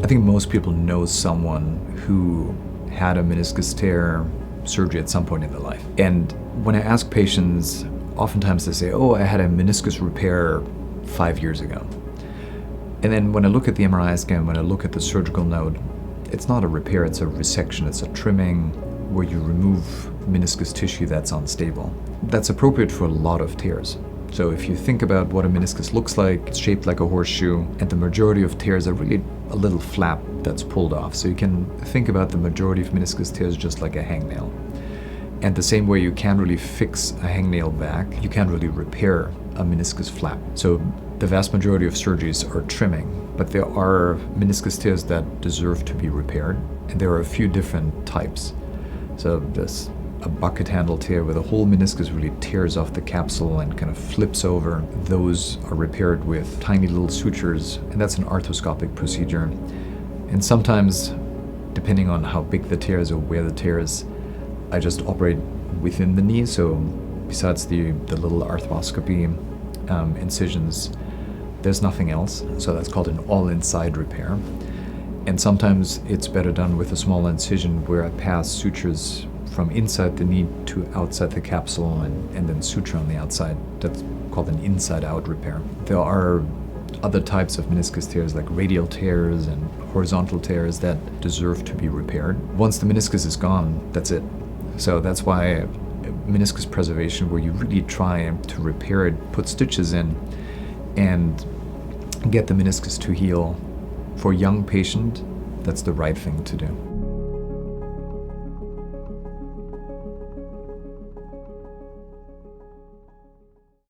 think most people know someone who had a meniscus tear surgery at some point in their life. And when I ask patients, oftentimes they say, oh, I had a meniscus repair 5 years ago. And then when I look at the MRI scan, when I look at the surgical note, it's not a repair, it's a resection, it's a trimming where you remove meniscus tissue that's unstable. That's appropriate for a lot of tears. So if you think about what a meniscus looks like, it's shaped like a horseshoe, and the majority of tears are really a little flap that's pulled off. So you can think about the majority of meniscus tears just like a hangnail. And the same way you can't really fix a hangnail back, you can't really repair a meniscus flap. So the vast majority of surgeries are trimming, but there are meniscus tears that deserve to be repaired, and there are a few different types. So there's a bucket handle tear where the whole meniscus really tears off the capsule and kind of flips over. Those are repaired with tiny little sutures, and that's an arthroscopic procedure. And sometimes, depending on how big the tear is or where the tear is, I just operate within the knee. So besides the little arthroscopy incisions, there's nothing else. So that's called an all-inside repair. And sometimes it's better done with a small incision where I pass sutures from inside the knee to outside the capsule and then suture on the outside. That's called an inside-out repair. There are other types of meniscus tears like radial tears and horizontal tears that deserve to be repaired. Once the meniscus is gone, that's it. So that's why meniscus preservation, where you really try to repair it, put stitches in, and get the meniscus to heal. For a young patient, that's the right thing to do.